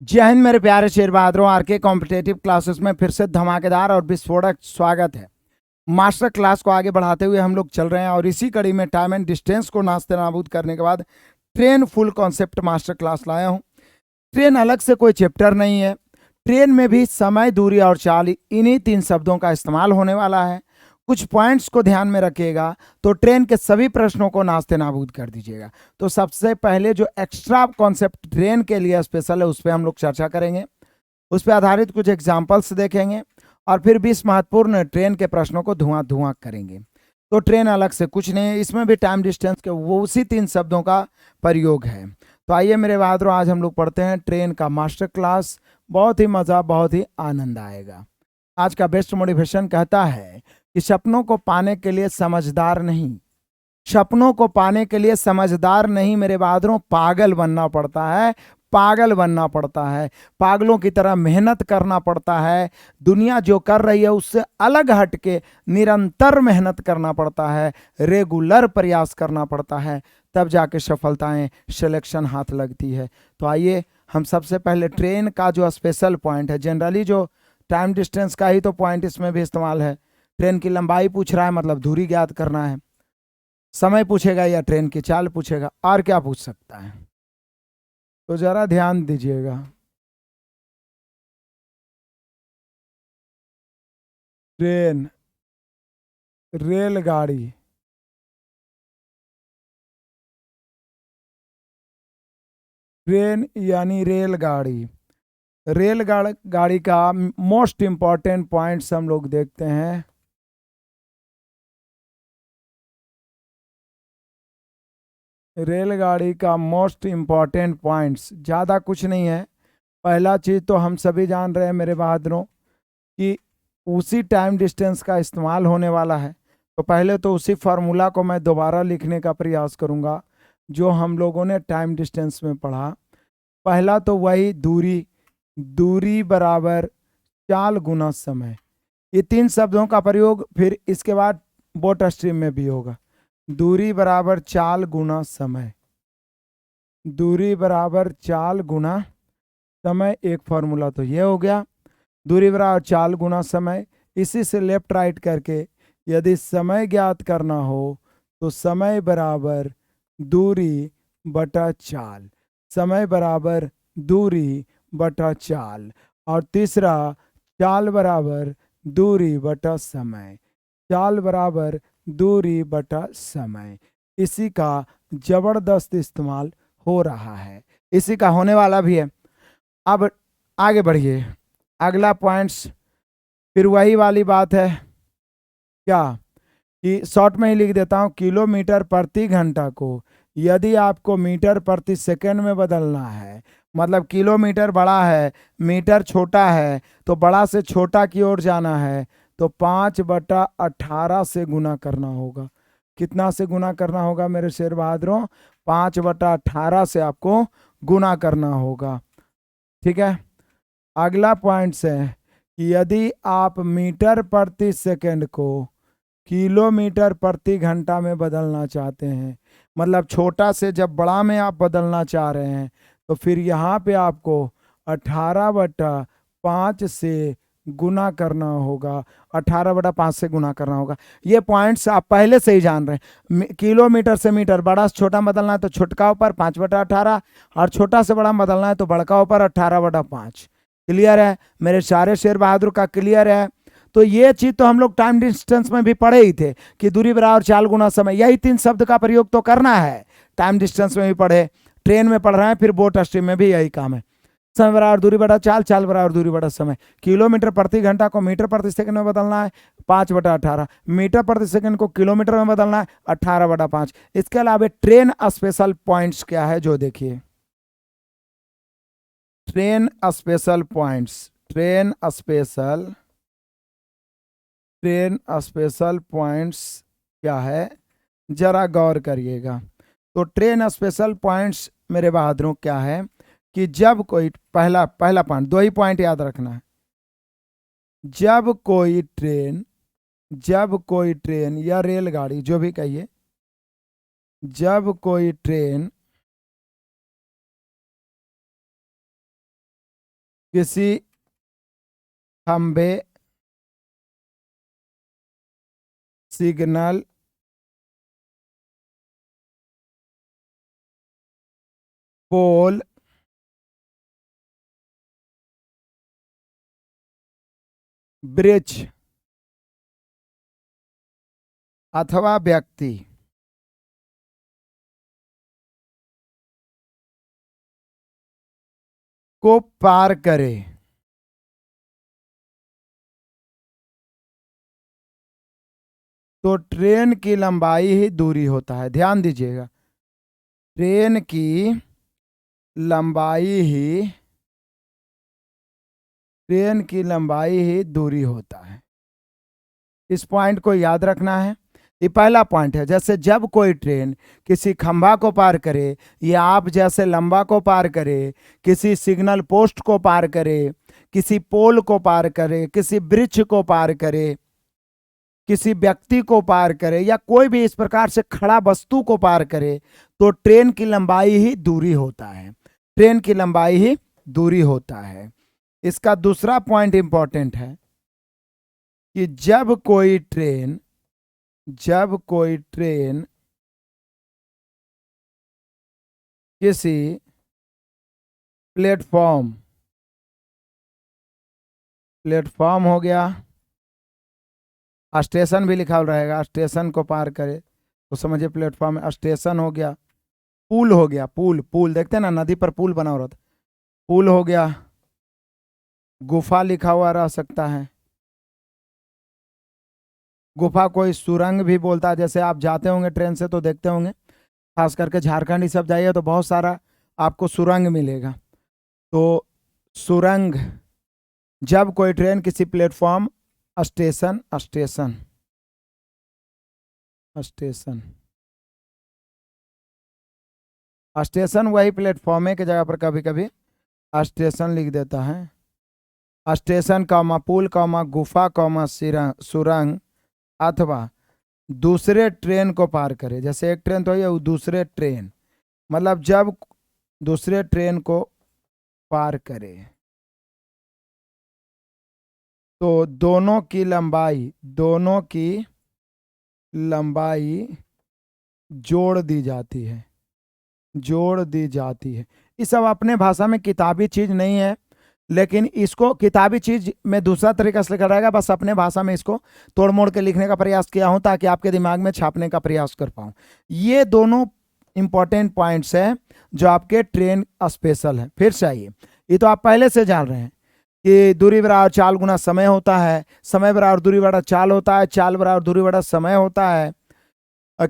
जय हिंद मेरे प्यारे शेर बहादुरों। आरके कॉम्पिटेटिव क्लासेस में फिर से धमाकेदार और विस्फोटक स्वागत है। मास्टर क्लास को आगे बढ़ाते हुए हम लोग चल रहे हैं और इसी कड़ी में टाइम एंड डिस्टेंस को नास्ते नाबूद करने के बाद train full concept master class लाया हूँ। ट्रेन अलग से कोई चैप्टर नहीं है। ट्रेन में भी समय, दूरी और चाल, इन्हीं तीन शब्दों का इस्तेमाल होने वाला है। कुछ पॉइंट्स को ध्यान में रखिएगा तो ट्रेन के सभी प्रश्नों को नास्ते नाबूद कर दीजिएगा। तो सबसे पहले जो एक्स्ट्रा कॉन्सेप्ट ट्रेन के लिए स्पेशल है उस पर हम लोग चर्चा करेंगे, उस पर आधारित कुछ एग्जाम्पल्स देखेंगे और फिर 20 महत्वपूर्ण ट्रेन के प्रश्नों को धुआं धुआं करेंगे। तो ट्रेन अलग से कुछ नहीं है, इसमें भी टाइम डिस्टेंस के वो उसी तीन शब्दों का प्रयोग है। तो आइए मेरे बहादुरों, आज हम लोग पढ़ते हैं ट्रेन का मास्टर क्लास। बहुत ही मज़ा, बहुत ही आनंद आएगा। आज का बेस्ट मोटिवेशन कहता है कि सपनों को पाने के लिए समझदार नहीं, सपनों को पाने के लिए समझदार नहीं मेरे बहादुरों, पागल बनना पड़ता है। पागल बनना पड़ता है, पागलों की तरह मेहनत करना पड़ता है। दुनिया जो कर रही है उससे अलग हटके निरंतर मेहनत करना पड़ता है, रेगुलर प्रयास करना पड़ता है, तब जाके सफलताएं सिलेक्शन हाथ लगती है। तो आइए हम सबसे पहले ट्रेन का जो स्पेशल पॉइंट है, जनरली जो टाइम डिस्टेंस का ही तो पॉइंट इसमें भी इस्तेमाल है। ट्रेन की लंबाई पूछ रहा है, मतलब दूरी ज्ञात करना है। समय पूछेगा या ट्रेन की चाल पूछेगा, और क्या पूछ सकता है? तो जरा ध्यान दीजिएगा। ट्रेन, रेलगाड़ी, ट्रेन यानी रेलगाड़ी। रेलगाड़ी गाड़ी का मोस्ट इंपॉर्टेंट पॉइंट्स हम लोग देखते हैं। रेलगाड़ी का मोस्ट इंपॉर्टेंट पॉइंट्स ज़्यादा कुछ नहीं है। पहला चीज़ तो हम सभी जान रहे हैं मेरे बहादुरों कि उसी टाइम डिस्टेंस का इस्तेमाल होने वाला है। तो पहले तो उसी फार्मूला को मैं दोबारा लिखने का प्रयास करूंगा जो हम लोगों ने टाइम डिस्टेंस में पढ़ा। पहला तो वही दूरी, दूरी बराबर चाल गुना समय। ये तीन शब्दों का प्रयोग फिर इसके बाद बोट स्ट्रीम में भी होगा। दूरी बराबर चाल गुना समय, दूरी बराबर चाल गुना समय, एक फार्मूला तो ये हो गया। दूरी बराबर चाल गुना समय, इसी से लेफ्ट राइट करके यदि समय ज्ञात करना हो तो समय बराबर दूरी बटा चाल, समय बराबर दूरी बटा चाल। और तीसरा, चाल बराबर दूरी बटा समय, चाल बराबर दूरी बटा समय। इसी का जबरदस्त इस्तेमाल हो रहा है, इसी का होने वाला भी है। अब आगे बढ़िए, अगला पॉइंट्स फिर वही वाली बात है क्या कि शॉर्ट में ही लिख देता हूँ। किलोमीटर प्रति घंटा को यदि आपको मीटर प्रति सेकंड में बदलना है, मतलब किलोमीटर बड़ा है, मीटर छोटा है, तो बड़ा से छोटा की ओर जाना है तो 5/18 से गुना करना होगा। कितना से गुना करना होगा मेरे शेर बहादुरों? 5/18 से आपको गुना करना होगा। ठीक है। अगला पॉइंट है कि यदि आप मीटर प्रति सेकंड को किलोमीटर प्रति घंटा में बदलना चाहते हैं, मतलब छोटा से जब बड़ा में आप बदलना चाह रहे हैं, तो फिर यहाँ पे आपको 18/5 से गुना करना होगा। 18/5 से गुना करना होगा। ये पॉइंट्स आप पहले से ही जान रहे हैं। किलोमीटर से मीटर बड़ा से छोटा बदलना है तो छोटका ऊपर 5/18, और छोटा से बड़ा बदलना है तो बड़का ऊपर 18/5। क्लियर है मेरे सारे शेर बहादुर का? क्लियर है? तो ये चीज तो हम लोग टाइम डिस्टेंस में भी पढ़े ही थे कि दूरी बराबर चाल गुना समय, यही तीन शब्द का प्रयोग तो करना है। टाइम डिस्टेंस में भी पढ़े, ट्रेन में पढ़ रहे हैं, फिर बोट स्ट्रीम में भी यही काम है। समय बराबर दूरी बटा चाल, चाल बराबर दूरी बटा समय। किलोमीटर प्रति घंटा को मीटर प्रति सेकंड में बदलना है 5/18, मीटर प्रति सेकंड को किलोमीटर में बदलना है 18/5। इसके अलावा ट्रेन स्पेशल पॉइंट्स क्या है जो देखिए। Train special points, train special points क्या है जरा गौर करिएगा। तो ट्रेन स्पेशल पॉइंट्स मेरे बहादुरों क्या है कि जब कोई, पहला पहला पॉइंट, दो ही पॉइंट याद रखना है। जब कोई ट्रेन या रेलगाड़ी जो भी कहिए, जब कोई ट्रेन किसी खंबे, सिग्नल, पोल, ब्रिज अथवा व्यक्ति को पार करे तो ट्रेन की लंबाई ही दूरी होता है। ध्यान दीजिएगा, ट्रेन की लंबाई ही दूरी होता है। इस पॉइंट को याद रखना है। ये पहला पॉइंट है। जैसे जब कोई ट्रेन किसी खंभा को पार करे, या आप जैसे लंबा को पार करे, किसी सिग्नल पोस्ट को पार करे, किसी पोल को पार करे, किसी ब्रिज को पार करे, किसी व्यक्ति को पार करे, या कोई भी इस प्रकार से खड़ा वस्तु को पार करे, तो ट्रेन की लंबाई ही दूरी होता है। ट्रेन की लंबाई ही दूरी होता है। इसका दूसरा पॉइंट इंपॉर्टेंट है कि जब कोई ट्रेन किसी प्लेटफॉर्म हो गया, स्टेशन भी लिखा रहेगा, स्टेशन को पार करे तो समझिए प्लेटफॉर्म, स्टेशन हो गया, पुल हो गया, पुल देखते हैं ना, नदी पर पुल बना हुआ था, पुल हो गया, गुफा लिखा हुआ रह सकता है। गुफा कोई सुरंग भी बोलता है। जैसे आप जाते होंगे ट्रेन से तो देखते होंगे, खास करके झारखंड ही सब जाइए तो बहुत सारा आपको सुरंग मिलेगा। तो सुरंग, जब कोई ट्रेन किसी प्लेटफॉर्म, स्टेशन वही प्लेटफॉर्म है की जगह पर कभी कभी स्टेशन लिख देता है। स्टेशन कॉमा पुल कॉमा गुफा कॉमा सुरंग अथवा दूसरे ट्रेन को पार करे। जैसे एक ट्रेन तो है, दूसरे ट्रेन मतलब जब दूसरे ट्रेन को पार करे तो दोनों की लंबाई जोड़ दी जाती है। ये सब अपने भाषा में किताबी चीज नहीं है, लेकिन इसको किताबी चीज में दूसरा तरीका से लिखा रहेगा। बस अपने भाषा में इसको तोड़ मोड़ के लिखने का प्रयास किया हूं ताकि आपके दिमाग में छापने का प्रयास कर पाऊं। ये दोनों इंपॉर्टेंट पॉइंट्स हैं जो आपके ट्रेन स्पेशल है। फिर से आइए, ये तो आप पहले से जान रहे हैं कि दूरी बराबर चाल गुना समय होता है, समय बराबर दूरी बटा चाल होता है, चाल बराबर दूरी बटा समय होता है।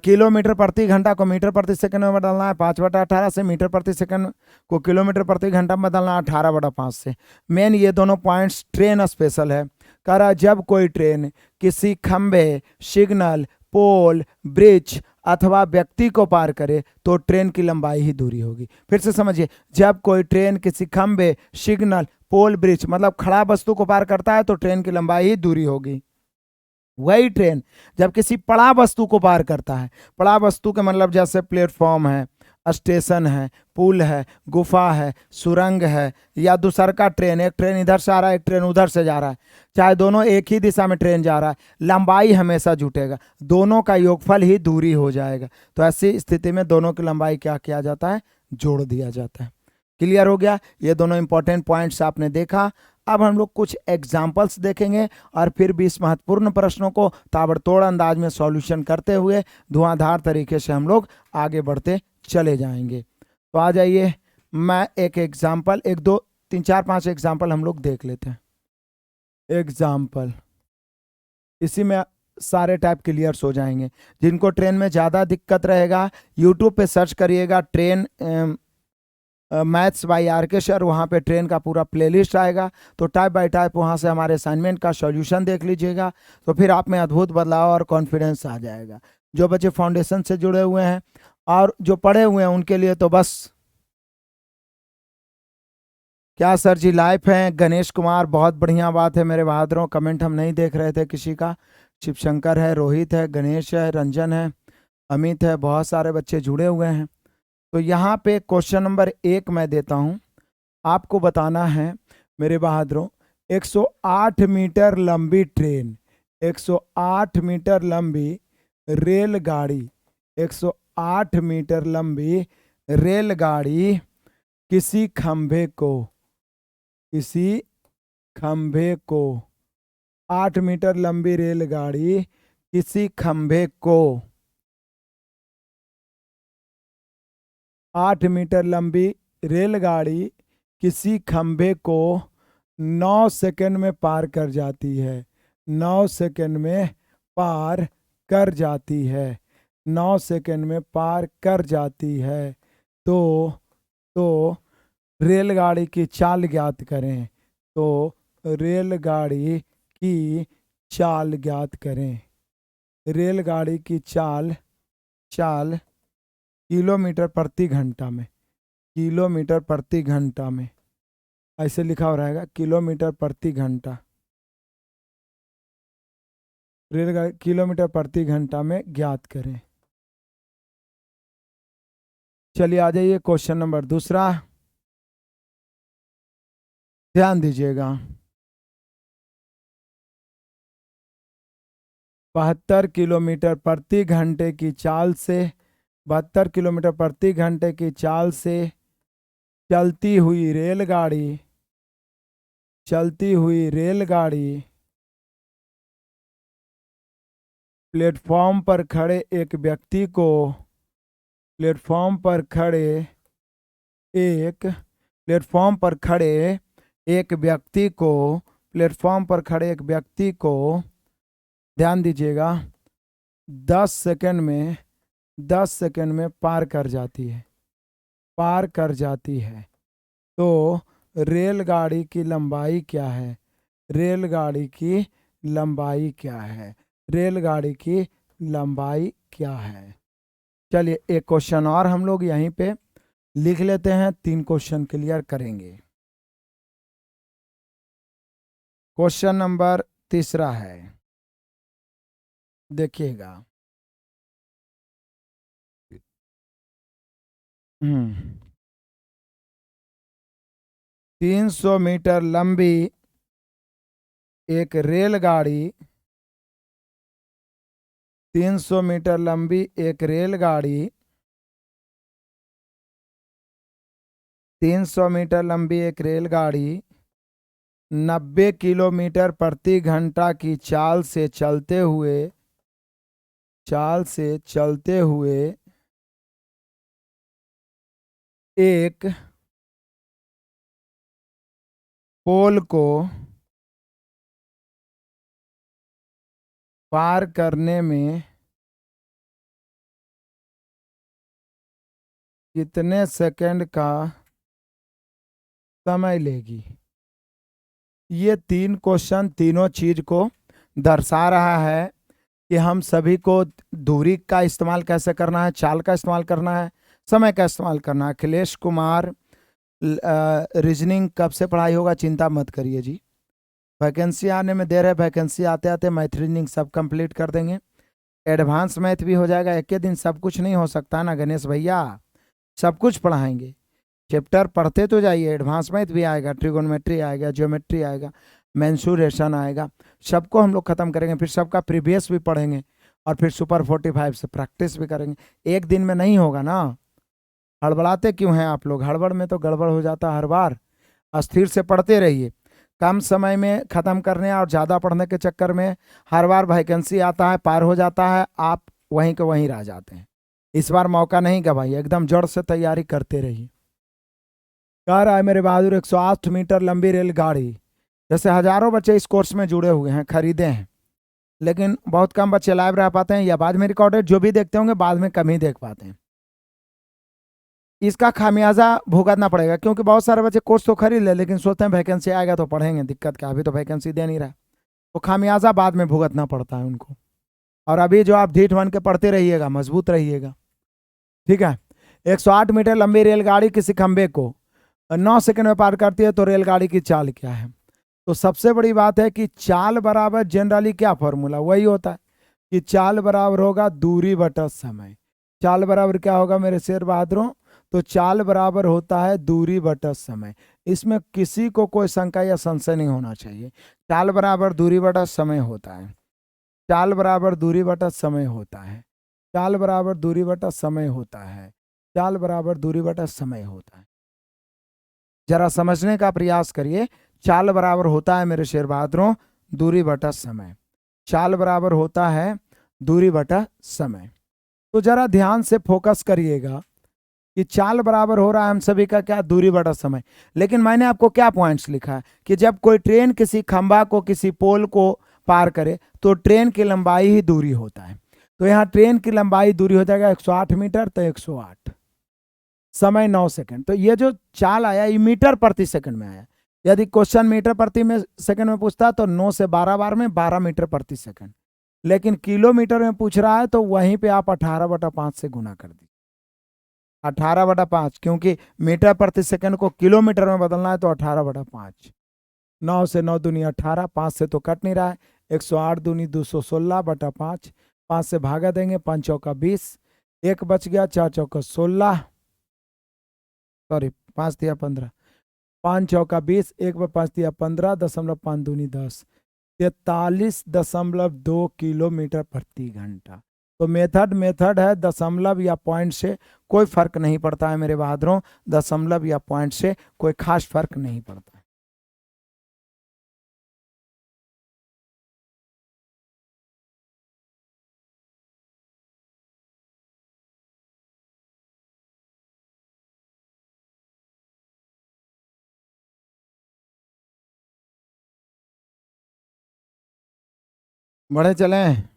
किलोमीटर प्रति घंटा को मीटर प्रति सेकंड में बदलना है 5/18 से, मीटर प्रति सेकंड को किलोमीटर प्रति घंटा में बदलना है 18/5 से। मेन ये दोनों पॉइंट्स ट्रेन स्पेशल है। कह रहा जब कोई ट्रेन किसी खंबे, सिग्नल, पोल, ब्रिज अथवा व्यक्ति को पार करे तो ट्रेन की लंबाई ही दूरी होगी। फिर से समझिए, जब कोई ट्रेन किसी खंबे, सिग्नल, पोल, ब्रिज मतलब खड़ा वस्तु को पार करता है तो ट्रेन की लंबाई ही दूरी होगी। वही ट्रेन जब किसी पड़ा वस्तु को पार करता है, पड़ा वस्तु के मतलब जैसे प्लेटफॉर्म है, स्टेशन है, पुल है, गुफा है, सुरंग है, या दूसर का ट्रेन, एक ट्रेन इधर से आ रहा है, एक ट्रेन उधर से जा रहा है, चाहे दोनों एक ही दिशा में ट्रेन जा रहा है, लंबाई हमेशा जुटेगा, दोनों का योगफल ही दूरी हो जाएगा। तो ऐसी स्थिति में दोनों की लंबाई क्या किया जाता है, जोड़ दिया जाता है। क्लियर हो गया? ये दोनों इंपॉर्टेंट पॉइंट्स आपने देखा। अब हम लोग कुछ एग्जाम्पल्स देखेंगे और फिर 20 महत्वपूर्ण प्रश्नों को ताबड़तोड़ अंदाज में सॉल्यूशन करते हुए धुआंधार तरीके से हम लोग आगे बढ़ते चले जाएंगे। तो आ जाइए, मैं एक एग्जाम्पल, 1 2 3 4 5 एग्जाम्पल हम लोग देख लेते हैं। एग्जाम्पल, इसी में सारे टाइप क्लियर्स हो जाएंगे। जिनको ट्रेन में ज़्यादा दिक्कत रहेगा, यूट्यूब पे सर्च करिएगा train maths by RK. Sir, वहाँ पे ट्रेन का पूरा प्लेलिस्ट आएगा, तो टाइप बाय टाइप वहाँ से हमारे असाइनमेंट का सॉल्यूशन देख लीजिएगा, तो फिर आप में अद्भुत बदलाव और कॉन्फिडेंस आ जाएगा। जो बच्चे फाउंडेशन से जुड़े हुए हैं और जो पढ़े हुए हैं उनके लिए तो बस क्या सर जी लाइव हैं। गणेश कुमार, बहुत बढ़िया बात है मेरे बहादुरों, कमेंट हम नहीं देख रहे थे किसी का। शिवशंकर है, रोहित है, गणेश है, रंजन है, अमित है, बहुत सारे बच्चे जुड़े हुए हैं। तो यहाँ पे क्वेश्चन नंबर 1 मैं देता हूँ, आपको बताना है मेरे बहादुरों, 108 मीटर लंबी ट्रेन, 108 मीटर लंबी रेलगाड़ी, 108 मीटर लंबी रेलगाड़ी किसी खंभे को, किसी खंभे को, 8 मीटर लंबी रेलगाड़ी किसी खंभे को, 8 मीटर लंबी रेलगाड़ी किसी खंभे को 9 सेकंड में पार कर जाती है, 9 सेकंड में पार कर जाती है, 9 सेकंड में पार कर जाती है। तो रेलगाड़ी की चाल ज्ञात करें, तो रेलगाड़ी की चाल ज्ञात करें। रेलगाड़ी की चाल किलोमीटर प्रति घंटा में, किलोमीटर प्रति घंटा में, ऐसे लिखा हो रहेगा किलोमीटर प्रति घंटा, रेलगाड़ी किलोमीटर प्रति घंटा में ज्ञात करें। चलिए आ जाइए क्वेश्चन नंबर दूसरा, ध्यान दीजिएगा। 72 किलोमीटर प्रति घंटे की चाल से, 72 किलोमीटर प्रति घंटे की चाल से चलती हुई रेलगाड़ी, चलती हुई रेलगाड़ी प्लेटफॉर्म पर खड़े एक व्यक्ति को, प्लेटफॉर्म पर खड़े एक, प्लेटफॉर्म पर खड़े एक व्यक्ति को, प्लेटफॉर्म पर खड़े एक व्यक्ति को, ध्यान दीजिएगा, 10 सेकंड में, 10 सेकंड में पार कर जाती है, पार कर जाती है। तो रेलगाड़ी की लंबाई क्या है, रेलगाड़ी की लंबाई क्या है, रेलगाड़ी की लंबाई क्या है। चलिए एक क्वेश्चन और हम लोग यहीं पे लिख लेते हैं, 3 क्वेश्चन क्लियर करेंगे। क्वेश्चन नंबर तीसरा है, देखिएगा। 300 मीटर लंबी एक रेलगाड़ी, 300 मीटर लंबी एक रेलगाड़ी, 300 मीटर लंबी एक रेलगाड़ी 90 किलोमीटर प्रति घंटा की चाल से चलते हुए, चाल से चलते हुए एक पोल को पार करने में कितने सेकंड का समय लेगी। ये 3 क्वेश्चन तीनों चीज को दर्शा रहा है कि हम सभी को दूरी का इस्तेमाल कैसे करना है, चाल का इस्तेमाल करना है, समय का इस्तेमाल करना है। अखिलेश कुमार, रीजनिंग कब से पढ़ाई होगा चिंता मत करिए जी, वैकेंसी आने में देर है, वैकेंसी आते आते मैथ रीजनिंग सब कंप्लीट कर देंगे, एडवांस मैथ भी हो जाएगा। एक ही दिन सब कुछ नहीं हो सकता ना गणेश भैया, सब कुछ पढ़ाएंगे। चैप्टर पढ़ते तो जाइए, एडवांस मैथ भी आएगा, ट्रिगोनोमेट्री आएगा, ज्योमेट्री आएगा, मेंसुरेशन आएगा, सबको हम लोग खत्म करेंगे। फिर सबका प्रीवियस भी पढ़ेंगे और फिर सुपर 45 से प्रैक्टिस भी करेंगे। एक दिन में नहीं होगा ना, हड़बड़ाते क्यों हैं आप लोग, हड़बड़ में तो गड़बड़ हो जाता हर बार। अस्थिर से पढ़ते रहिए, कम समय में ख़त्म करने और ज़्यादा पढ़ने के चक्कर में हर बार वैकेंसी आता है, पार हो जाता है, आप वहीं के वहीं रह जाते हैं। इस बार मौका नहीं गवाइए, एकदम जड़ से तैयारी करते रहिए। कह रहा है मेरे बहादुर 108 मीटर लंबी रेलगाड़ी, जैसे हजारों बच्चे इस कोर्स में जुड़े हुए हैं, खरीदे हैं, लेकिन बहुत कम बच्चे लाइव रह पाते हैं या बाद में रिकॉर्डेड, जो भी देखते होंगे बाद में कम ही देख पाते हैं। इसका खामियाजा भुगतना पड़ेगा, क्योंकि बहुत सारे बच्चे कोर्स तो खरीद ले लेकिन सोचते हैं वैकेंसी आएगा तो पढ़ेंगे, दिक्कत क्या, अभी तो वैकेंसी दे नहीं रहा, तो खामियाजा बाद में भुगतना पड़ता है उनको। और अभी जो आप ढीठ बन के पढ़ते रहिएगा, मजबूत रहिएगा, ठीक है। 108 मीटर लंबी रेलगाड़ी किसी खंबे को 9 सेकंड में पार करती है, तो रेलगाड़ी की चाल क्या है। तो सबसे बड़ी बात है कि चाल बराबर जनरली क्या फॉर्मूला, वही होता है कि चाल बराबर होगा दूरी बटा समय। चाल बराबर क्या होगा मेरे शेर बहादुरों, तो चाल बराबर होता है दूरी बटा समय। इसमें किसी को कोई शंका या संशय नहीं होना चाहिए। चाल बराबर दूरी बटा समय होता है। चाल बराबर दूरी बटा समय होता है। चाल बराबर दूरी बटा समय होता है। चाल बराबर दूरी बटा समय होता है। जरा समझने का प्रयास करिए। चाल बराबर होता है मेरे शेर बहादुरों दूरी बटा समय। चाल बराबर होता है दूरी बटा समय। तो जरा ध्यान से फोकस करिएगा कि चाल बराबर हो रहा है हम सभी का क्या, दूरी बटा समय। लेकिन मैंने आपको क्या पॉइंट्स लिखा है कि जब कोई ट्रेन किसी खंभा को, किसी पोल को पार करे तो ट्रेन की लंबाई ही दूरी होता है। तो यहाँ ट्रेन की लंबाई दूरी हो जाएगा 108 मीटर, तो 108, समय 9 सेकंड। तो ये जो चाल आया ये मीटर प्रति सेकंड में आया। यदि क्वेश्चन मीटर प्रति में सेकंड में पूछता तो 9 से 12 बार में 12 मीटर प्रति सेकंड। लेकिन किलोमीटर में पूछ रहा है तो वहीं पे आप 18/5 से गुना कर दीजिए। 18/5, क्योंकि मीटर प्रति सेकंड को किलोमीटर में बदलना है तो 18/5। 9 से 9 दूनी 18, 5 से तो कट नहीं रहा है। 108 दूनी 216/5, 5 से भागा देंगे, 5 चौका 20, 1 बच गया, 4 चौका 16, सॉरी 5 दिया 15, 5 चौका 20, 1 पर 5 दिया 15, 0.5 दूनी 10, 43.2 किलोमीटर प्रति घंटा। तो मेथड है, दशमलव या पॉइंट से कोई फर्क नहीं पड़ता है मेरे बहादुरों। दशमलव या पॉइंट से कोई खास फर्क नहीं पड़ता है। बढ़े चलें।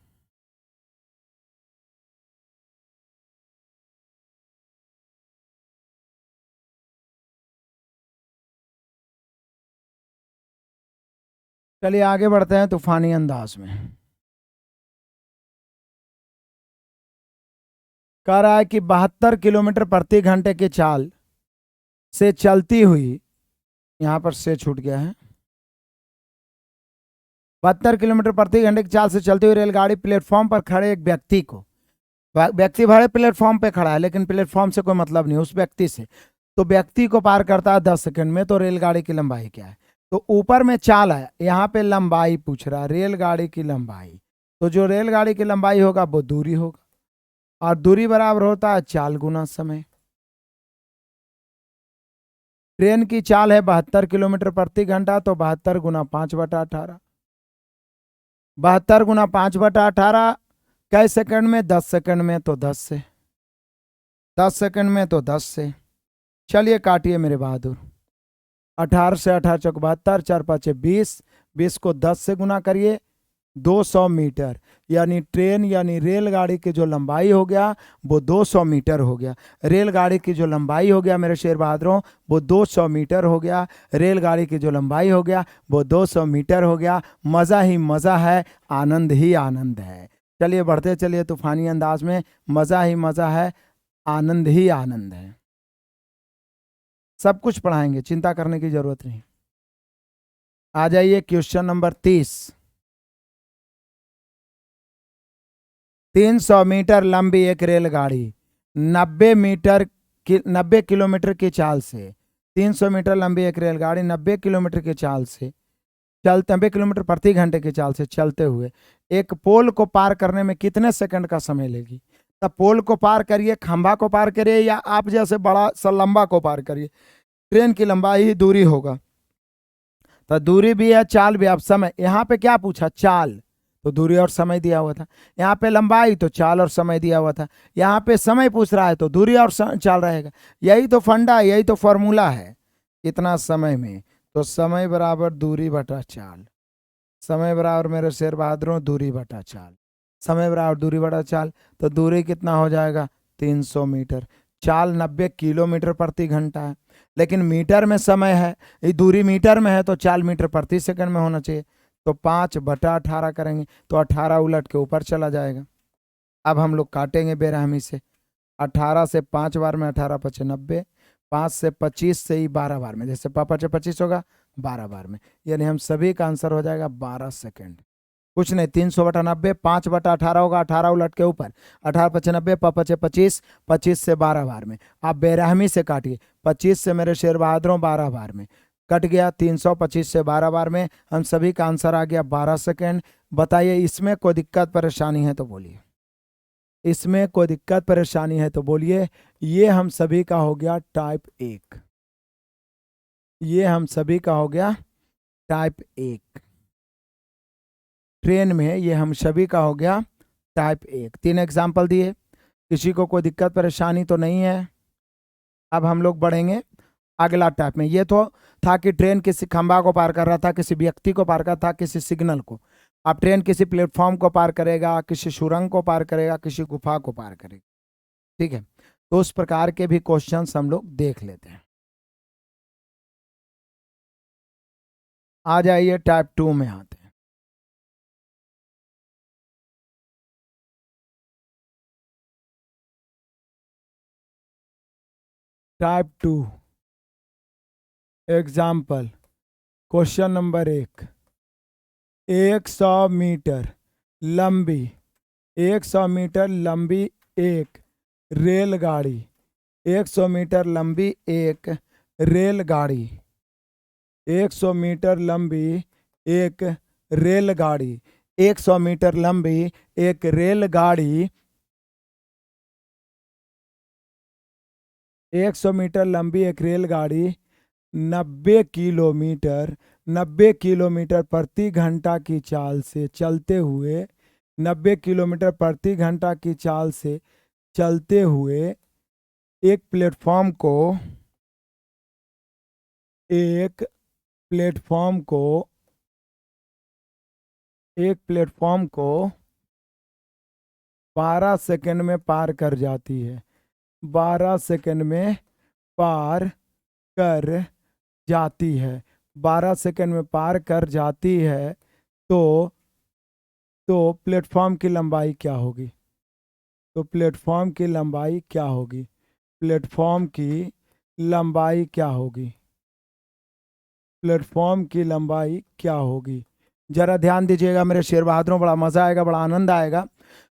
चलिए आगे बढ़ते हैं तूफानी अंदाज में। कह रहा है कि 72 किलोमीटर प्रति घंटे की चाल से चलती हुई, यहां पर से छूट गया है, 72 किलोमीटर प्रति घंटे की चाल से चलती हुई रेलगाड़ी प्लेटफॉर्म पर खड़े एक व्यक्ति को, व्यक्ति बड़े प्लेटफॉर्म पे खड़ा है लेकिन प्लेटफॉर्म से कोई मतलब नहीं उस व्यक्ति से, तो व्यक्ति को पार करता है 10 सेकंड में। तो रेलगाड़ी की लंबाई क्या है? तो ऊपर में चाल है, यहाँ पे लंबाई पूछ रहा है, रेलगाड़ी की लंबाई। तो जो रेलगाड़ी की लंबाई होगा वो दूरी होगा, और दूरी बराबर होता है चाल गुना समय। ट्रेन की चाल है 72 किलोमीटर प्रति घंटा, तो 72 गुना 5/18, 72 गुना 5/18 कै सेकंड में? 10 सेकंड में, तो 10 से, 10 सेकंड में तो 10 से। चलिए काटिए मेरे बहादुर। 18 से 18 चौक 72, 4 5 20, 20 को 10 से गुना करिए, 200 मीटर। यानी ट्रेन यानी रेलगाड़ी की जो लंबाई हो गया वो 200 मीटर हो गया। रेलगाड़ी की जो लंबाई हो गया मेरे शेर बहादुरों वो 200 मीटर हो गया। रेलगाड़ी की जो लंबाई हो गया वो 200 मीटर हो गया। मज़ा ही मज़ा है, आनंद ही आनंद है। चलिए बढ़ते चलिए तूफानी अंदाज में। मज़ा ही मज़ा है, आनंद ही आनंद है। सब कुछ पढ़ाएंगे, चिंता करने की जरूरत नहीं। आ जाइए क्वेश्चन नंबर 30। 300 मीटर लंबी एक रेलगाड़ी 90 किलोमीटर की चाल से, 300 मीटर लंबी एक रेलगाड़ी 90 किलोमीटर की चाल से चलते, 90 किलोमीटर प्रति घंटे की चाल से चलते हुए एक पोल को पार करने में कितने सेकंड का समय लेगी? तब पोल को पार करिए, खंभा को पार करिए, या आप जैसे बड़ा सा लंबा को पार करिए। ट्रेन की लंबाई ही दूरी होगा, तो दूरी भी है, चाल भी। अब समय यहाँ पे क्या पूछा? चाल, तो दूरी और समय दिया हुआ था। यहाँ पे लंबाई, तो चाल और समय दिया हुआ था। यहाँ पे समय पूछ रहा है तो दूरी और चाल रहेगा। यही तो फंडा, यही तो फॉर्मूला है। इतना समय में, तो समय बराबर दूरी बटा चाल। समय बराबर मेरे शेर बहादुरों दूरी बटा चाल। समय बराबर दूरी बटा चाल, तो दूरी कितना हो जाएगा? 300 मीटर। चाल 90 किलोमीटर प्रति घंटा है, लेकिन मीटर में समय है, ये दूरी मीटर में है, तो चाल मीटर प्रति सेकंड में होना चाहिए। तो 5/18 करेंगे तो 18 उलट के ऊपर चला जाएगा। अब हम लोग काटेंगे बेरहमी से। 18 से 5 बार में 18 × 5 = 90, 5 से 25 से ही 12 बार में, जैसे 5 × 5 = 25 होगा, 12 बार में। यानी हम सभी का आंसर हो जाएगा 12 सेकंड। कुछ नहीं, 300/90, 5/18 होगा, 18 उलट के ऊपर, 18×5 = 90, 5×5 = 25 से 12 बार में। आप बेरहमी से काटिए, 25 से मेरे शेर बहादुरों 12 बार में कट गया, 325 से 12 बार में हम सभी का आंसर आ गया 12 सेकेंड। बताइए इसमें कोई दिक्कत परेशानी है तो बोलिए, इसमें कोई दिक्कत परेशानी है तो बोलिए। ये हम सभी का हो गया टाइप 1, ये हम सभी का हो गया टाइप 1 ट्रेन में, ये हम सभी का हो गया टाइप 1। 3 एग्जाम्पल दिए, किसी को कोई दिक्कत परेशानी तो नहीं है। अब हम लोग बढ़ेंगे अगला टाइप में। ये तो था कि ट्रेन किसी खंभा को पार कर रहा था, किसी व्यक्ति को पार कर रहा था, किसी सिग्नल को। अब ट्रेन किसी प्लेटफॉर्म को पार करेगा, किसी सुरंग को पार करेगा, किसी गुफा को पार करेगा। ठीक है, तो उस प्रकार के भी क्वेश्चंस हम लोग देख लेते हैं। आ जाइए टाइप 2 में आते हैं। Type 2 example, question number 1, 100 metre लंबी, 100 मीटर लंबी एक रेलगाड़ी, 100 मीटर लंबी एक रेलगाड़ी, 100 मीटर लंबी एक रेलगाड़ी, 100 मीटर लंबी एक रेलगाड़ी, 100 मीटर लंबी एक रेलगाड़ी 90 किलोमीटर प्रति घंटा की चाल से चलते हुए, 90 किलोमीटर प्रति घंटा की चाल से चलते हुए एक प्लेटफॉर्म को, एक प्लेटफॉर्म को 12 सेकंड में पार कर जाती है, 12 सेकंड में पार कर जाती है, 12 सेकंड में पार कर जाती है। तो प्लेटफॉर्म की लंबाई क्या होगी? तो प्लेटफॉर्म की लंबाई क्या होगी? प्लेटफॉर्म की लंबाई क्या होगी? प्लेटफॉर्म की लंबाई क्या होगी? जरा ध्यान दीजिएगा मेरे शेर बहादुरों, बड़ा मजा आएगा, बड़ा आनंद आएगा।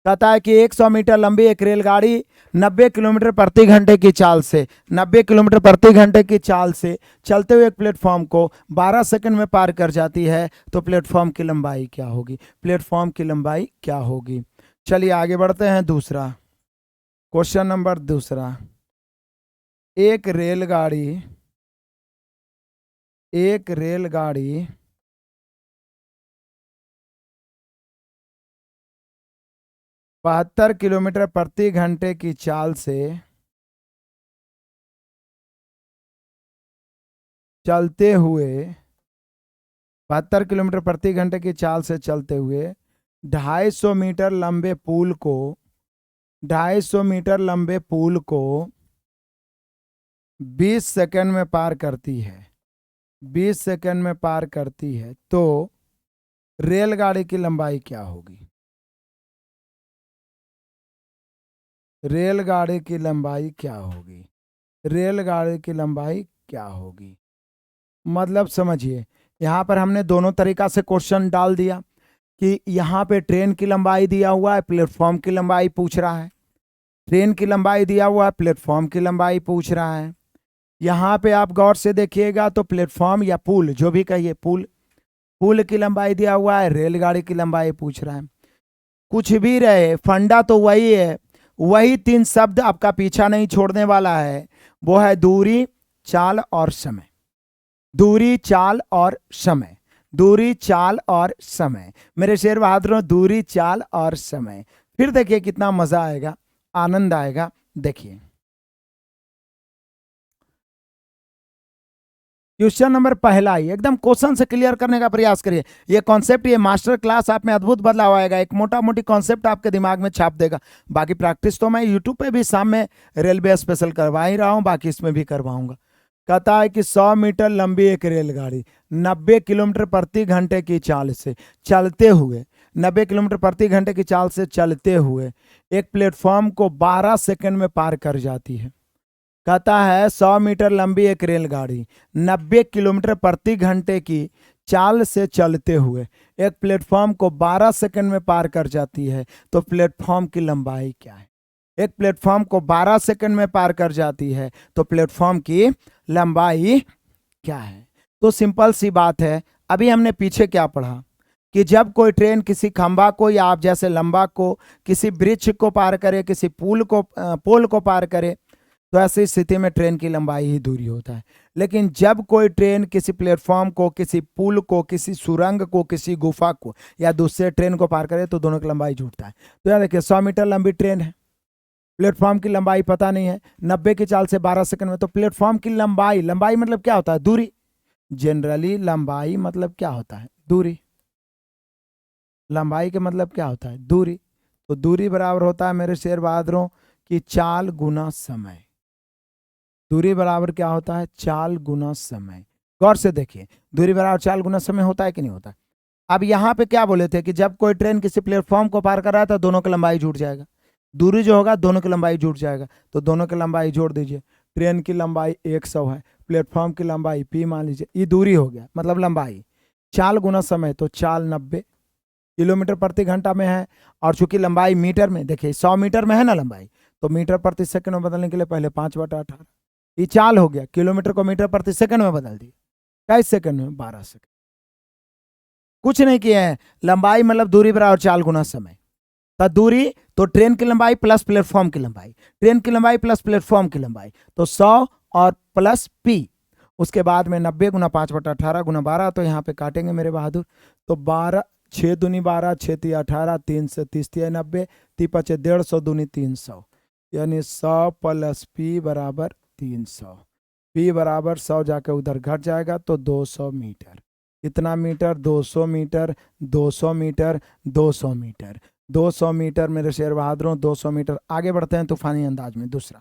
कहता है कि 100 मीटर लंबी एक रेलगाड़ी 90 किलोमीटर प्रति घंटे की चाल से, 90 किलोमीटर प्रति घंटे की चाल से चलते हुए एक प्लेटफॉर्म को 12 सेकंड में पार कर जाती है। तो प्लेटफॉर्म की लंबाई क्या होगी? प्लेटफॉर्म की लंबाई क्या होगी? चलिए आगे बढ़ते हैं। दूसरा क्वेश्चन नंबर दूसरा, एक रेलगाड़ी 72 किलोमीटर प्रति घंटे की चाल से चलते हुए, 72 किलोमीटर प्रति घंटे की चाल से चलते हुए 250 मीटर लंबे पुल को, 250 मीटर लंबे पुल को 20 सेकंड में पार करती है, 20 सेकंड में पार करती है। तो रेलगाड़ी की लंबाई क्या होगी? रेलगाड़ी की लंबाई क्या होगी? रेलगाड़ी की लंबाई क्या होगी? मतलब समझिए, यहाँ पर हमने दोनों तरीका से क्वेश्चन डाल दिया कि यहाँ पे ट्रेन की लंबाई दिया हुआ है, प्लेटफॉर्म की लंबाई पूछ रहा है। ट्रेन की लंबाई दिया हुआ है, प्लेटफॉर्म की लंबाई पूछ रहा है। यहाँ पे आप गौर से देखिएगा तो प्लेटफॉर्म या पुल, जो भी कहिए, पुल की लंबाई दिया हुआ है, रेलगाड़ी की लंबाई पूछ रहा है। कुछ भी रहे, फंडा तो वही है, वही 3 शब्द आपका पीछा नहीं छोड़ने वाला है। वो है दूरी, चाल और समय। दूरी, चाल और समय, दूरी, चाल और समय। मेरे शेर बहादुरों, दूरी, चाल और समय। फिर देखिए कितना मजा आएगा, आनंद आएगा। देखिए क्वेश्चन नंबर पहला ही एकदम क्वेश्चन से क्लियर करने का प्रयास करिए। ये कॉन्सेप्ट, ये मास्टर क्लास आप में अद्भुत बदलाव आएगा। एक मोटा मोटी कॉन्सेप्ट आपके दिमाग में छाप देगा। बाकी प्रैक्टिस तो मैं यूट्यूब पे भी शाम में रेलवे स्पेशल करवा ही रहा हूँ, बाकी इसमें भी करवाऊंगा। कहता है कि 100 मीटर लंबी एक रेलगाड़ी 90 किलोमीटर प्रति घंटे की चाल से चलते हुए, 90 किलोमीटर प्रति घंटे की चाल से चलते हुए एक प्लेटफॉर्म को 12 सेकंड में पार कर जाती है। कहता है 100 मीटर लंबी एक रेलगाड़ी 90 किलोमीटर प्रति घंटे की चाल से चलते हुए एक प्लेटफॉर्म को 12 सेकंड में पार कर जाती है, तो प्लेटफॉर्म की लंबाई क्या है? एक प्लेटफॉर्म को 12 सेकंड में पार कर जाती है, तो प्लेटफॉर्म की लंबाई क्या है? तो सिंपल सी बात है। अभी हमने पीछे क्या पढ़ा कि जब कोई ट्रेन किसी खंबा को या आप जैसे लंबा को किसी ब्रिज को पार करे, किसी पोल को पार करे, तो ऐसी स्थिति में ट्रेन की लंबाई ही दूरी होता है। लेकिन जब कोई ट्रेन किसी प्लेटफॉर्म को, किसी पुल को, किसी सुरंग को, किसी गुफा को या दूसरे ट्रेन को पार करे, तो दोनों की लंबाई जुड़ता है। तो यार देखिए, 100 मीटर लंबी ट्रेन है, प्लेटफॉर्म की लंबाई पता नहीं है, 90 की चाल से 12 सेकंड में, तो प्लेटफॉर्म की लंबाई, लंबाई मतलब क्या होता है? दूरी। जनरली लंबाई मतलब क्या होता है? दूरी। लंबाई के मतलब क्या होता है? दूरी। तो दूरी बराबर होता है मेरे शेर बहादुरों की चाल गुना समय। दूरी बराबर क्या होता है? चाल गुना समय। गौर से देखिए, दूरी बराबर चाल गुना समय होता है कि नहीं होता? अब यहाँ पे क्या बोले थे कि जब कोई ट्रेन किसी प्लेटफॉर्म को पार कर रहा है तो दोनों की लंबाई जुड़ जाएगा, दूरी जो होगा दोनों की लंबाई जुड़ जाएगा, तो दोनों की लंबाई जोड़ दीजिए। ट्रेन की लंबाई 100 है, प्लेटफॉर्म की लंबाई p मान लीजिए, ये दूरी हो गया मतलब लंबाई। चाल गुना समय, तो चाल 90 किलोमीटर प्रति घंटा में है, और चूंकि लंबाई मीटर में, देखिए 100 मीटर में है ना लंबाई, तो मीटर प्रति सेकंड में बदलने के लिए पहले 5/18, ये चाल हो गया। किलोमीटर को मीटर प्रति सेकंड में बदल दिए, 22 सेकंड में, 12 सेकंड। कुछ नहीं किए हैं। लंबाई मतलब दूरी बराबर चाल गुना समय। तो दूरी, तो ट्रेन की लंबाई प्लस प्लेटफॉर्म की लंबाई, ट्रेन की लंबाई प्लस प्लेटफॉर्म की लंबाई, तो 100 और प्लस p। उसके बाद में 90 गुना 5/18 गुना 12, तो यहाँ पे काटेंगे मेरे बहादुर, तो 12, 6×2 = 12, 6×3 = 18, 3 से 30 = 90, 3×5 = 150, दूनी 300, यानी 100 प्लस p बराबर 300। p बराबर 100 जाके उधर घट जाएगा, तो 200 मीटर। कितना metre? 200 metre, 200 metre, 200 metre, 200 metre मेरे शेर बहादुरों, 200 मीटर। आगे बढ़ते हैं तूफानी अंदाज में। दूसरा,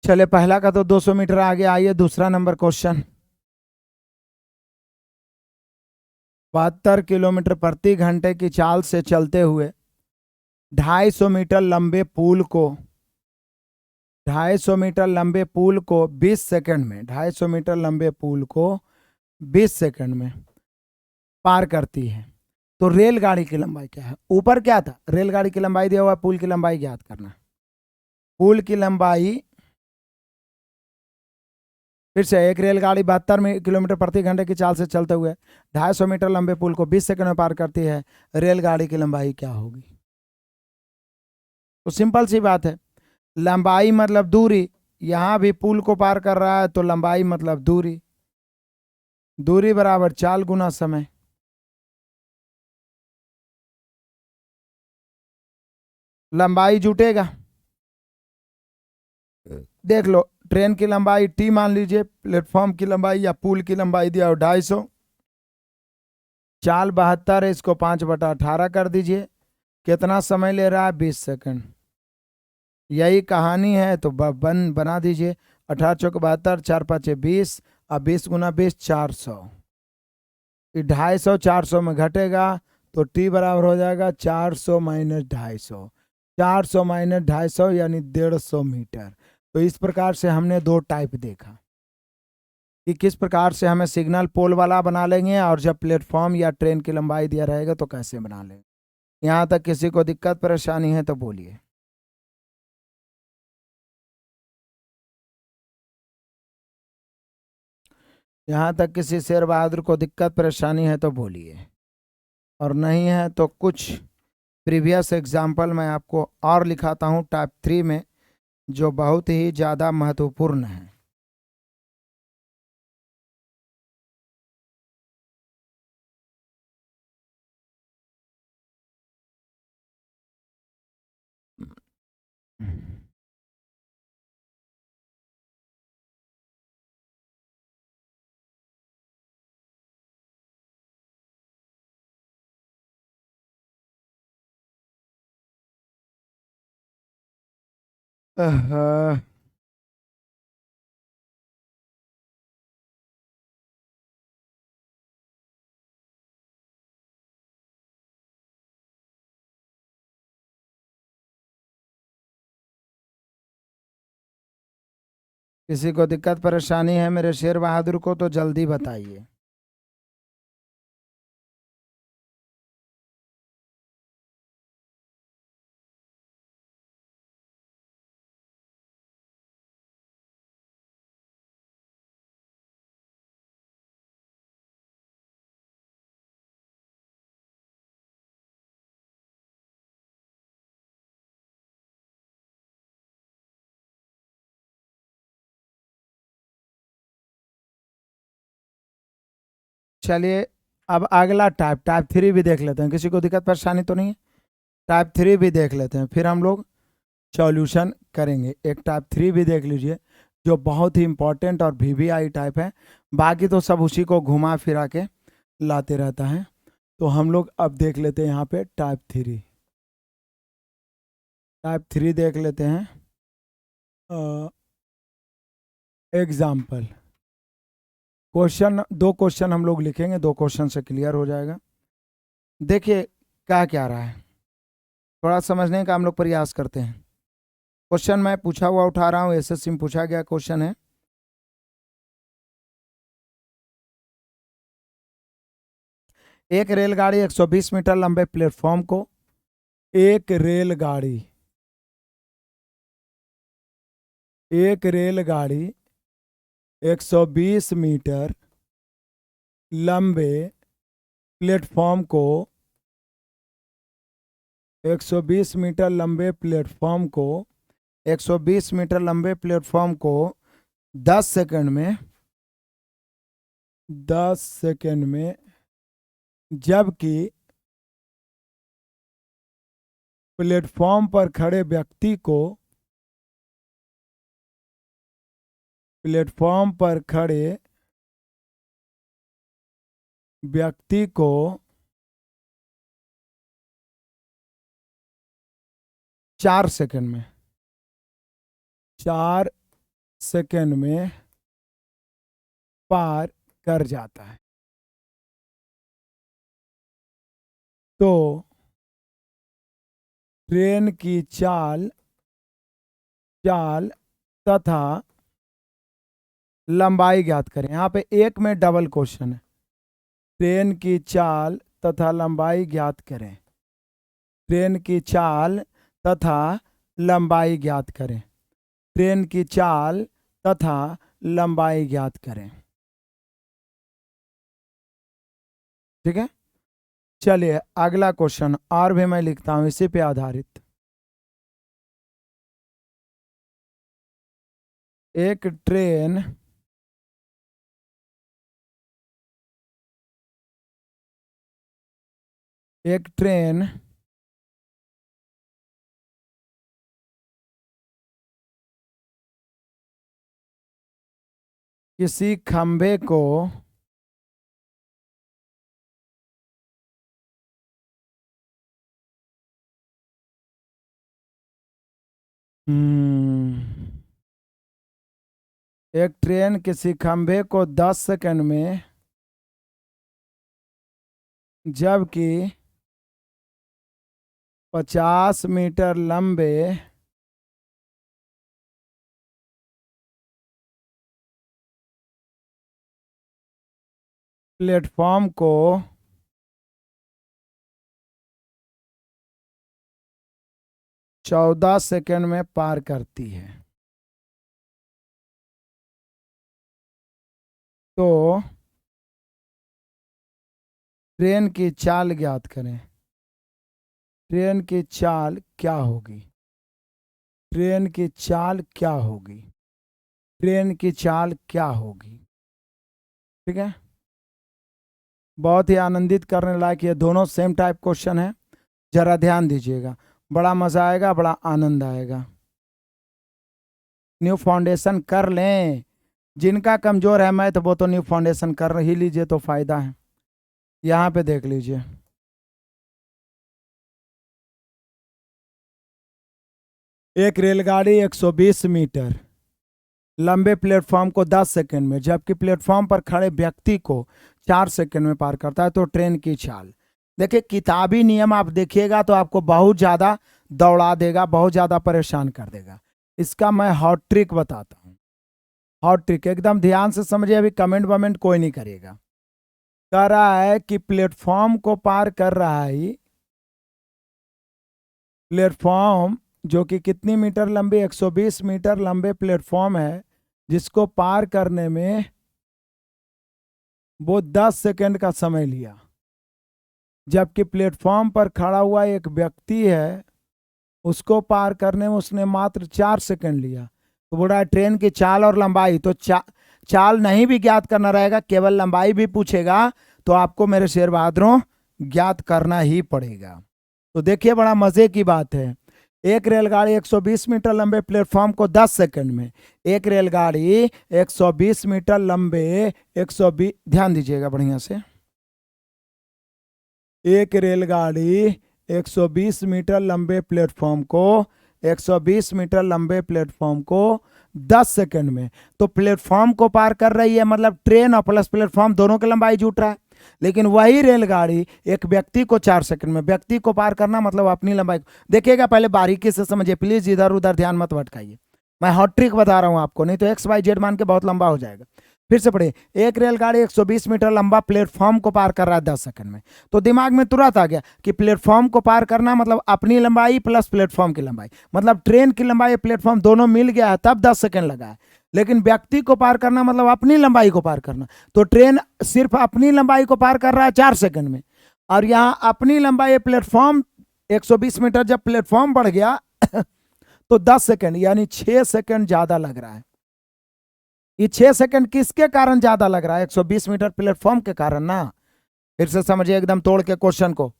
चले पहला का तो 200 मीटर आगे, आइए दूसरा नंबर क्वेश्चन। 72 किलोमीटर प्रति घंटे की चाल से चलते हुए 250 मीटर लंबे पुल को, 250 मीटर लंबे पुल को 20 सेकंड में, 250 मीटर लंबे पुल को 20 सेकंड में पार करती है, तो रेलगाड़ी की लंबाई क्या है? ऊपर क्या था? रेलगाड़ी की लंबाई दिया हुआ, पुल की लंबाई ज्ञात करना। पुल की लंबाई, फिर से, एक रेलगाड़ी 72 किलोमीटर प्रति घंटे की चाल से चलते हुए 250 मीटर लंबे पुल को 20 सेकंड में पार करती है, रेलगाड़ी की लंबाई क्या होगी? तो सिंपल सी बात है, लंबाई मतलब दूरी, यहां भी पुल को पार कर रहा है, तो लंबाई मतलब दूरी, दूरी बराबर चाल गुना समय। लंबाई जुटेगा, देख लो, ट्रेन की लंबाई टी मान लीजिए, प्लेटफॉर्म की लंबाई या पुल की लंबाई दिया हो 250, चाल 72 है, इसको 5/18 कर दीजिए, कितना समय ले रहा है? 20 सेकंड। यही कहानी है, तो बना दीजिए। 18×4 = 72, 4×5 = 20, अब 20 × 20 = 400, 250 400 में घटेगा, तो टी बराबर हो जाएगा 400 - 250, 400 - 250 यानी 150 मीटर। तो इस प्रकार से हमने दो टाइप देखा कि किस प्रकार से हमें सिग्नल पोल वाला बना लेंगे, और जब प्लेटफॉर्म या ट्रेन की लंबाई दिया रहेगा तो कैसे बना लेंगे। यहाँ तक किसी को दिक्कत परेशानी है तो बोलिए। यहाँ तक किसी शेर बहादुर को दिक्कत परेशानी है तो बोलिए, और नहीं है तो कुछ प्रीवियस एग्जाम्पल मैं आपको और लिखाता हूँ टाइप 3 में, जो बहुत ही ज़्यादा महत्वपूर्ण है। किसी को दिक्कत परेशानी है मेरे शेर बहादुर को तो जल्दी बताइए। चलिए अब अगला टाइप टाइप 3 भी देख लेते हैं, किसी को दिक्कत परेशानी तो नहीं है। टाइप 3 भी देख लेते हैं, फिर हम लोग सॉल्यूशन करेंगे। एक टाइप 3 भी देख लीजिए जो बहुत ही इंपॉर्टेंट और वीवीआई टाइप है, बाकी तो सब उसी को घुमा फिरा के लाते रहता है। तो हम लोग अब देख लेते हैं यहाँ पे टाइप 3। टाइप 3 देख लेते हैं। एग्जाम्पल क्वेश्चन, 2 क्वेश्चन हम लोग लिखेंगे, 2 क्वेश्चन से क्लियर हो जाएगा। देखिए क्या क्या रहा है, थोड़ा समझने का हम लोग प्रयास करते हैं। क्वेश्चन मैं पूछा हुआ उठा रहा हूँ, एसएससी में पूछा गया क्वेश्चन है। एक रेलगाड़ी 120 मीटर लंबे प्लेटफॉर्म को एक रेलगाड़ी 120 मीटर लंबे प्लेटफॉर्म को 120 मीटर लंबे प्लेटफॉर्म को 120 मीटर लंबे प्लेटफॉर्म को 10 सेकंड में 10 सेकंड में, जबकि प्लेटफॉर्म पर खड़े व्यक्ति को प्लेटफॉर्म पर खड़े व्यक्ति को 4 सेकंड में 4 सेकंड में पार कर जाता है। तो ट्रेन की चाल तथा लंबाई ज्ञात करें। यहाँ पे एक में डबल क्वेश्चन है, ट्रेन की चाल तथा लंबाई ज्ञात करें। ट्रेन की चाल तथा लंबाई ज्ञात करें। ट्रेन की चाल तथा लंबाई ज्ञात करें। ठीक है, चलिए अगला क्वेश्चन और भी मैं लिखता हूं इसी पे आधारित। एक ट्रेन किसी खंभे को एक ट्रेन किसी खंभे को 10 सेकंड में, जबकि 50 मीटर लंबे प्लेटफॉर्म को 14 सेकंड में पार करती है। तो ट्रेन की चाल ज्ञात करें। ट्रेन की चाल क्या होगी? ट्रेन की चाल क्या होगी? ट्रेन की चाल क्या होगी? ठीक है, बहुत ही आनंदित करने लायक ये दोनों सेम टाइप क्वेश्चन है, जरा ध्यान दीजिएगा, बड़ा मजा आएगा, बड़ा आनंद आएगा। न्यू फाउंडेशन कर लें, जिनका कमजोर है मैथ वो तो न्यू फाउंडेशन कर ही लीजिए तो फायदा है। यहाँ पे देख लीजिए, एक रेलगाड़ी 120 मीटर लंबे प्लेटफॉर्म को 10 सेकंड में, जबकि प्लेटफॉर्म पर खड़े व्यक्ति को 4 सेकंड में पार करता है। तो ट्रेन की चाल, देखिए किताबी नियम आप देखिएगा तो आपको बहुत ज़्यादा दौड़ा देगा, बहुत ज़्यादा परेशान कर देगा। इसका मैं हॉट ट्रिक बताता हूँ। हॉट ट्रिक, एकदम ध्यान से समझिए, अभी कमेंट वमेंट कोई नहीं करेगा। कह रहा है कि प्लेटफॉर्म को पार कर रहा है, प्लेटफॉर्म जो कि कितनी मीटर लंबी, 120 मीटर लंबे प्लेटफॉर्म है, जिसको पार करने में वो 10 सेकंड का समय लिया, जबकि प्लेटफॉर्म पर खड़ा हुआ एक व्यक्ति है, उसको पार करने में उसने मात्र 4 सेकंड लिया। तो बोल रहा है ट्रेन की चाल और लंबाई, तो चाल नहीं भी ज्ञात करना रहेगा, केवल लंबाई भी पूछेगा तो आपको मेरे शेर बहादुरों ज्ञात करना ही पड़ेगा। तो देखिए बड़ा मजे की बात है, एक रेलगाड़ी 120 मीटर लंबे प्लेटफॉर्म को 10 सेकंड में, एक रेलगाड़ी 120 मीटर लंबे 120, ध्यान दीजिएगा बढ़िया से, एक रेलगाड़ी 120 मीटर लंबे प्लेटफॉर्म को 120 मीटर लंबे प्लेटफॉर्म को 10 सेकंड में, तो प्लेटफॉर्म को पार कर रही है, मतलब ट्रेन और प्लस प्लेटफॉर्म दोनों की लंबाई जुट रहा है। लेकिन वही रेलगाड़ी एक व्यक्ति को 4 सेकंड में, व्यक्ति को पार करना मतलब अपनी लंबाई। देखिएगा पहले बारीकी से समझिए प्लीज, इधर उधर ध्यान मत भटकाइए, मैं हॉट ट्रिक बता रहा हूं आपको, नहीं तो एक्स वाई जेड मान के बहुत लंबा हो जाएगा। फिर से पढ़िए, एक रेलगाड़ी 120 मीटर लंबा प्लेटफॉर्म को पार कर रहा है 10 सेकंड में, तो दिमाग में तुरंत आ गया कि प्लेटफॉर्म को पार करना मतलब अपनी लंबाई प्लस प्लेटफॉर्म की लंबाई, मतलब ट्रेन की लंबाई प्लेटफॉर्म दोनों मिल गया है तब 10 सेकंड लगा है। लेकिन व्यक्ति को पार करना मतलब अपनी लंबाई को पार करना, तो ट्रेन सिर्फ अपनी लंबाई को पार कर रहा है 4 सेकंड में, और यहां अपनी लंबाई प्लेटफॉर्म 120 मीटर जब प्लेटफॉर्म बढ़ गया तो 10 सेकंड यानी 6 सेकंड ज्यादा लग रहा है। ये 6 सेकंड किसके कारण ज्यादा लग रहा है? 120 मीटर प्लेटफॉर्म के कारण ना। फिर से समझिए एकदम तोड़ के क्वेश्चन को,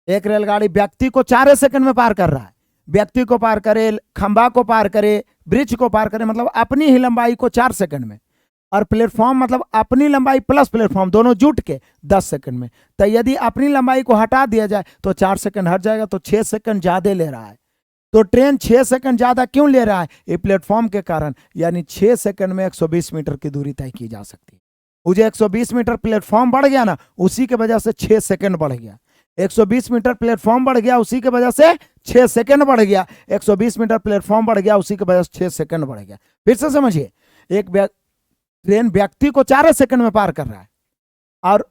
एक रेलगाड़ी व्यक्ति को 4 सेकंड में पार कर रहा है, व्यक्ति को पार करे, खंभा को पार करे, ब्रिज को पार करे, मतलब अपनी ही लंबाई को 4 सेकंड में, और प्लेटफॉर्म मतलब अपनी लंबाई प्लस प्लेटफॉर्म दोनों जुट के 10 सेकंड में। तो यदि अपनी लंबाई को हटा दिया जाए तो 4 सेकंड हट जाएगा, तो 6 सेकंड ज्यादा ले रहा है। तो ट्रेन 6 सेकंड ज्यादा क्यों ले रहा है? ये प्लेटफॉर्म के कारण, यानी 6 सेकंड में 120 मीटर की दूरी तय की जा सकती है। मुझे 120 मीटर प्लेटफॉर्म बढ़ गया ना, उसी के वजह से 6 सेकंड बढ़ गया। 120 मीटर प्लेटफॉर्म बढ़ गया, उसी के वजह से 6 सेकंड बढ़ गया। 120 मीटर प्लेटफॉर्म बढ़ गया, उसी के वजह से 6 सेकंड बढ़ गया। फिर से समझिए, एक ट्रेन व्यक्ति को 4 सेकंड में पार कर रहा है, और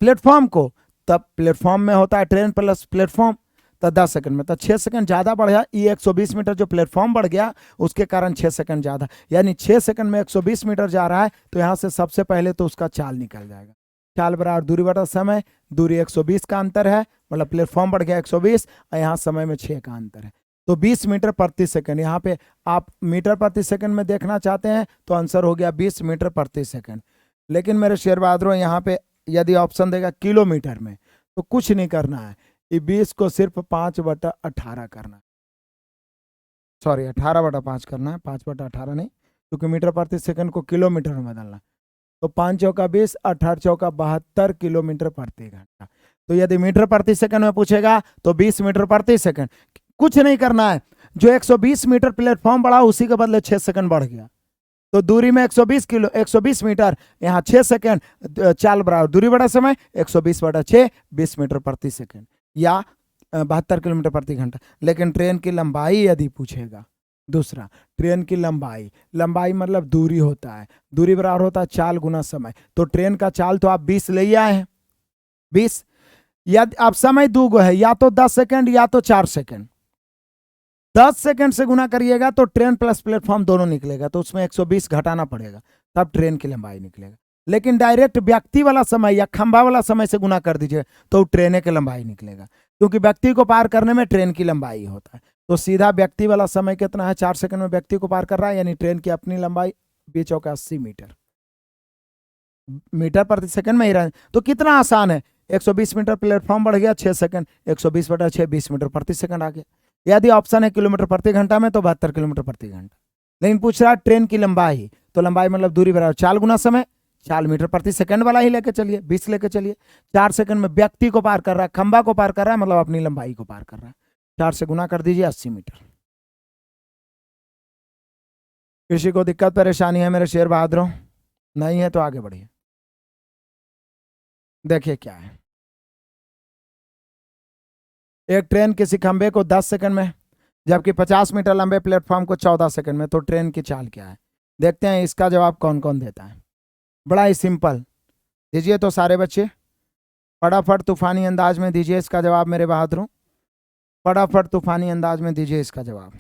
प्लेटफॉर्म को, तब प्लेटफॉर्म में होता है ट्रेन प्लस प्लेटफॉर्म, तो 10 सेकंड में, तो 6 सेकंड ज्यादा बढ़ा। ये 120 मीटर जो प्लेटफॉर्म बढ़ गया उसके कारण 6 सेकंड ज्यादा, यानी 6 सेकंड में 120 मीटर जा रहा है। तो यहां से सबसे पहले तो उसका चाल निकल जाएगा, चाल बराबर दूरी बटा समय, दूरी 120 का अंतर है, मतलब प्लेटफॉर्म बढ़ गया 120, और यहाँ समय में 6 का अंतर है, तो 20 मीटर प्रति सेकंड। यहाँ पे आप मीटर प्रति सेकंड में देखना चाहते हैं तो आंसर हो गया 20 मीटर प्रति सेकंड। लेकिन मेरे शेर बहादुरों, यहाँ पे यदि ऑप्शन देगा किलोमीटर में तो कुछ नहीं करना है, ये 20 को सिर्फ 5/18 करना है, सॉरी 18/5 करना है, 5/18 नहीं, क्योंकि मीटर प्रति सेकंड को किलोमीटर में बदलना। तो 5 चौका 20, 18 चौका 72 किलोमीटर प्रति घंटा। तो यदि मीटर प्रति सेकंड में पूछेगा तो 20 मीटर प्रति सेकंड, कुछ नहीं करना है। जो 120 मीटर प्लेटफॉर्म बढ़ा उसी के बदले 6 सेकंड बढ़ गया, तो दूरी में 120 मीटर, यहाँ 6 सेकंड, चाल बराबर दूरी बड़ा समय, 120/6, 20 मीटर प्रति सेकंड या 72 किलोमीटर प्रति घंटा। लेकिन ट्रेन की लंबाई यदि पूछेगा, दूसरा ट्रेन की लंबाई, लंबाई मतलब दूरी होता है, दूरी बराबर होता है चाल गुना समय। तो ट्रेन का चाल तो आप 20 ले आए हैं, 20, यदि आप समय दो गो है, या तो 10 सेकंड या तो 4 सेकंड, 10 सेकंड से गुना करिएगा तो ट्रेन प्लस प्लेटफॉर्म दोनों निकलेगा, तो उसमें 120 घटाना पड़ेगा, तब ट्रेन की लंबाई निकलेगा। लेकिन डायरेक्ट व्यक्ति वाला समय या खंभा वाला समय से गुना कर दीजिए तो ट्रेन की लंबाई निकलेगा, क्योंकि व्यक्ति को पार करने में ट्रेन की लंबाई होता है। तो सीधा व्यक्ति वाला समय कितना है, 4 सेकंड में व्यक्ति को पार कर रहा है, यानी ट्रेन की अपनी लंबाई 20 चौका 80 मीटर, मीटर प्रति सेकंड में ही रहा। तो कितना आसान है, 120 मीटर प्लेटफॉर्म बढ़ गया 6 सेकंड, 120/6 20 मीटर प्रति सेकंड आ गया। यदि ऑप्शन है किलोमीटर प्रति घंटा में तो 72 किलोमीटर प्रति घंटा। लेकिन पूछ रहा है ट्रेन की लंबाई, तो लंबाई मतलब दूरी बराबर चाल गुना समय, चाल मीटर प्रति सेकंड वाला ही लेके चलिए, 20 लेके चलिए। 4 सेकंड में व्यक्ति को पार कर रहा है, खंभा को पार कर रहा है, मतलब अपनी लंबाई को पार कर रहा है, 4 से गुना कर दीजिए 80 मीटर। किसी को दिक्कत परेशानी है मेरे शेर बहादुरों? नहीं है तो आगे बढ़िए, देखिए क्या है। एक ट्रेन किसी खंभे को 10 सेकंड में, जबकि 50 मीटर लंबे प्लेटफॉर्म को 14 सेकंड में, तो ट्रेन की चाल क्या है? देखते हैं इसका जवाब कौन कौन देता है। बड़ा ही सिंपल, दीजिए तो सारे बच्चे फटाफट तूफानी अंदाज में दीजिए इसका जवाब मेरे बहादुरों, फटाफट तूफानी अंदाज में दीजिए इसका जवाब।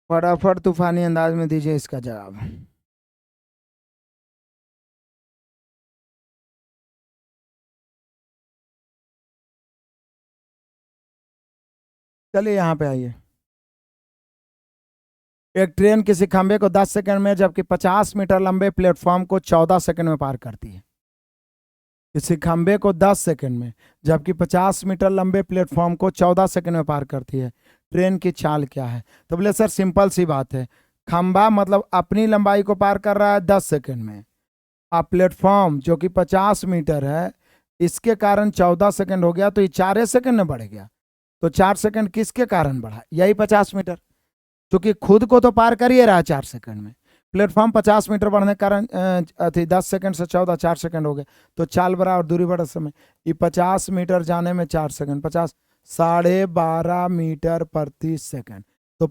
फटाफट तूफानी अंदाज में दीजिए इसका जवाब। चलिए यहाँ पे आइए। एक ट्रेन किसी खंभे को 10 सेकंड में जबकि 50 मीटर लंबे प्लेटफॉर्म को 14 सेकंड में पार करती है। किसी खंभे को 10 सेकंड में जबकि 50 मीटर लंबे प्लेटफॉर्म को 14 सेकंड में पार करती है, ट्रेन की चाल क्या है? तो बोले सर सिंपल सी बात है, खंभा मतलब अपनी लंबाई को पार कर रहा है 10 सेकंड में, अब प्लेटफॉर्म जो कि 50 मीटर है इसके कारण 14 सेकंड हो गया, तो ये 4 सेकंड में बढ़ गया। तो 4 सेकंड किसके कारण बढ़ा? यही 50 मीटर, क्योंकि खुद को तो पार कर ही रहा है 4 सेकंड में। प्लेटफॉर्म 50 मीटर बढ़ने के कारण 10 सेकंड से 14 4 सेकंड हो गए, तो चाल बढ़ा और दूरी बढ़ा समय। ये 50 मीटर जाने में 4 सेकंड, 50 12.5 मीटर प्रति सेकंड। तो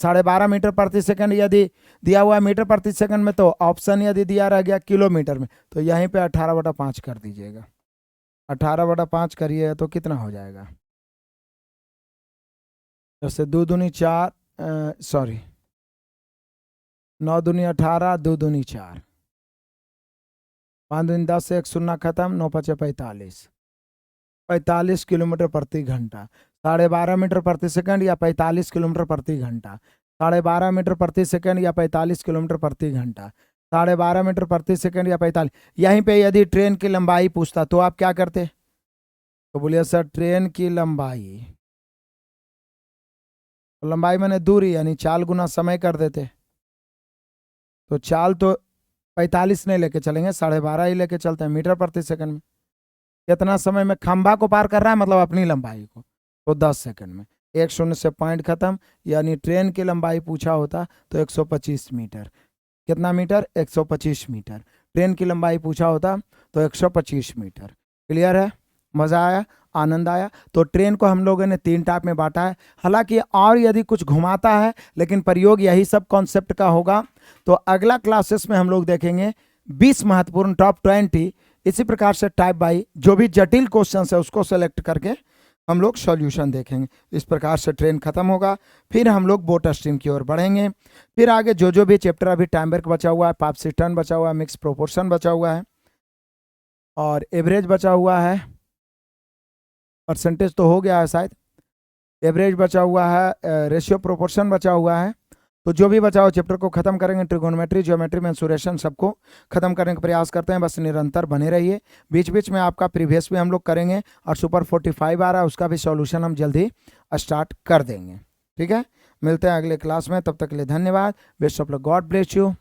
12.5 मीटर प्रति सेकंड यदि दिया हुआ है मीटर प्रति सेकंड में, तो ऑप्शन यदि दिया रह गया किलोमीटर में, तो यहीं पे 18/5 कर दीजिएगा। 18/5 करिए तो कितना हो जाएगा? जैसे 2 दूनी 4, सॉरी 9 दूनी 18, 2 दूनी 4, 5 दूनी 10 से 1 शून्य खत्म, 9 5 45, 45 किलोमीटर प्रति घंटा। 12.5 मीटर प्रति सेकंड या 45 किलोमीटर प्रति घंटा, 12.5 मीटर प्रति सेकंड या 45 किलोमीटर प्रति घंटा, 12.5 मीटर प्रति सेकंड या 45। यहीं पे यदि ट्रेन की लंबाई पूछता तो आप क्या करते? तो बोलिए सर ट्रेन की लंबाई, तो लंबाई मैंने दूरी यानी चाल गुना समय कर देते। तो चाल तो 45 नहीं लेके चलेंगे, 12.5 ही लेके चलते हैं मीटर प्रति सेकंड में। कितना समय में खंभा को पार कर रहा है मतलब अपनी लंबाई को, तो 10 सेकंड में। 1 शून्य से पॉइंट खत्म, यानी ट्रेन की लंबाई पूछा होता तो 125 मीटर। कितना मीटर? 125 मीटर। ट्रेन की लंबाई पूछा होता तो 125 मीटर। क्लियर है? मजा आया, आनंद आया? तो ट्रेन को हम लोगों ने 3 टाइप में बांटा है। हालांकि और यदि कुछ घुमाता है, लेकिन प्रयोग यही सब कॉन्सेप्ट का होगा। तो अगला क्लासेस में हम लोग देखेंगे 20 महत्वपूर्ण टॉप 20। इसी प्रकार से टाइप बाई जो भी जटिल क्वेश्चन है उसको सेलेक्ट करके हम लोग सॉल्यूशन देखेंगे। इस प्रकार से ट्रेन खत्म होगा, फिर हम लोग बोट स्ट्रीम की ओर बढ़ेंगे। फिर आगे जो भी चैप्टर अभी टाइम वर्क बचा हुआ है, पापसी टर्न बचा हुआ है, मिक्स प्रोपोर्शन बचा हुआ है और एवरेज बचा हुआ है। परसेंटेज तो हो गया है शायद, एवरेज बचा हुआ है, रेशियो प्रोपोर्शन बचा हुआ है। तो जो भी बचा हो चैप्टर को खत्म करेंगे। ट्रिगोनोमेट्री, ज्योमेट्री, मेंसुरेशन सबको खत्म करने का प्रयास करते हैं। बस निरंतर बने रहिए। बीच बीच में आपका प्रीवियस भी हम लोग करेंगे और सुपर 45 आ रहा है उसका भी सॉल्यूशन हम जल्दी स्टार्ट कर देंगे। ठीक है, मिलते हैं अगले क्लास में, तब तक के लिए धन्यवाद। Best of luck, God bless you.